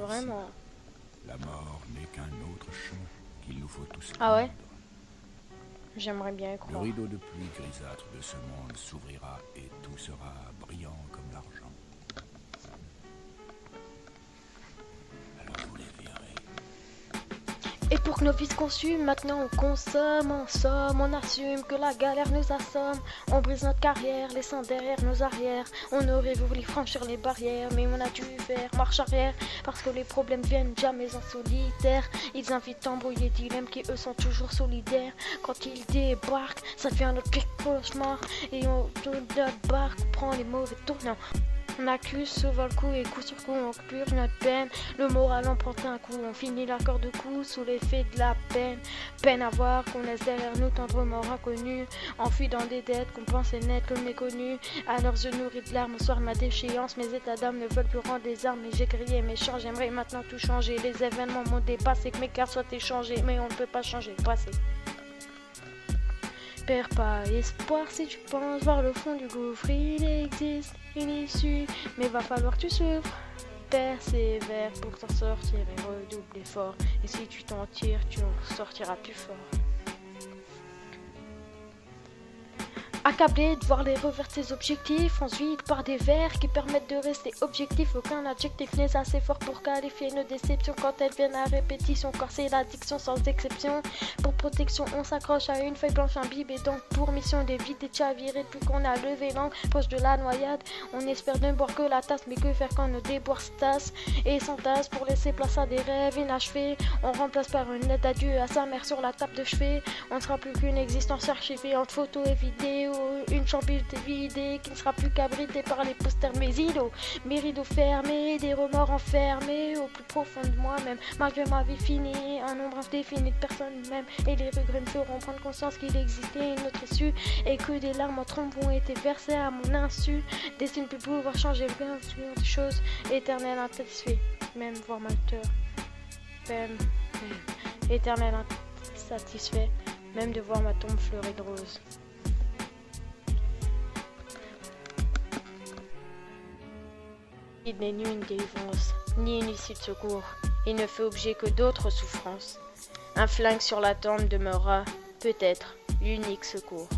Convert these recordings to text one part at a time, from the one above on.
Vraiment. La mort n'est qu'un autre chemin qu'il nous faut tous Ah ouais? prendre. J'aimerais bien y Le croire. rideau de pluie grisâtre de ce monde s'ouvrira et tout sera brillant comme l'argent. Alors vous les verrez. Et pour que nos vies se consument, maintenant on consomme, en somme, on assume que la galère nous assomme. On brise notre carrière, laissant derrière nos arrières. On aurait voulu franchir les barrières, mais on a dû faire marche arrière. Parce que les problèmes viennent jamais en solitaire. Ils invitent à embrouiller des dilemmes qui eux sont toujours solidaires. Quand ils débarquent, ça devient notre pire cauchemar. Et on tourne notre barque, on prend les mauvais tournants. On accuse, sauve le coup et coup sur coup on purge notre peine. Le moral en prend un coup, on finit l'accord de coups sous l'effet de la peine. Peine à voir qu'on laisse derrière nous tendrement inconnus, enfuis dans des dettes qu'on pensait n'être que méconnus. À leurs yeux nourris de larmes au soir de ma déchéance, mes états d'âme ne veulent plus rendre des armes. Et j'ai crié méchant, j'aimerais maintenant tout changer. Les événements m'ont dépassé, que mes cartes soient échangées, mais on ne peut pas changer le passé. Perds pas espoir si tu penses voir le fond du gouffre. Il existe une issue, mais va falloir que tu souffres. Persévère pour t'en sortir et redouble l'effort. Et si tu t'en tires, tu en sortiras plus fort. Accablé de voir les revers de ses objectifs, ensuite par des vers qui permettent de rester objectif. Aucun adjectif n'est assez fort pour qualifier nos déceptions quand elles viennent à répétition. Car c'est l'addiction sans exception. Pour protection, on s'accroche à une feuille blanche imbibée. Donc pour mission d'éviter de chavirer depuis qu'on a levé l'angle proche de la noyade. On espère ne boire que la tasse, mais que faire quand nos déboires se tassent et s'entassent pour laisser place à des rêves inachevés. On remplace par une lettre d'adieu à sa mère sur la table de chevet. On ne sera plus qu'une existence archivée entre photos et vidéos. Une chambre vidée qui ne sera plus qu'abritée par les posters de mes îlots. Mes rideaux fermés, des remords enfermés au plus profond de moi-même. Malgré ma vie finie, un nombre indéfini de personnes même. Et les regrets me feront prendre conscience qu'il existait une autre issue. Et que des larmes en trompes ont été versées à mon insu. Destin peut pouvoir changer le bien des choses. Éternel insatisfait, même voir malheur. Peine, éternel insatisfait, même de voir ma tombe fleurie de roses. Il n'est ni une délivrance, ni une issue de secours. Il ne fait objet que d'autres souffrances. Un flingue sur la tempe demeurera, peut-être, l'unique secours.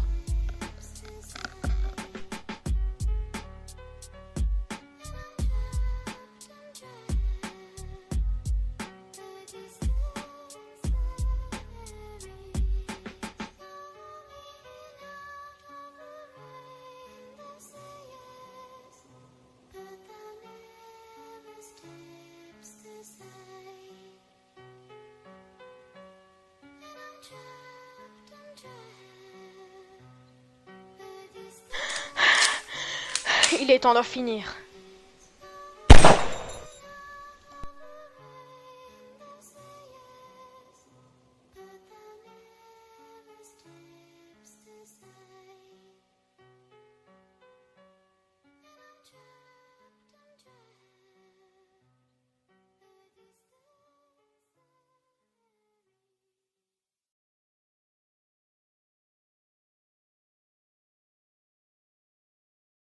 Il est temps d'en finir.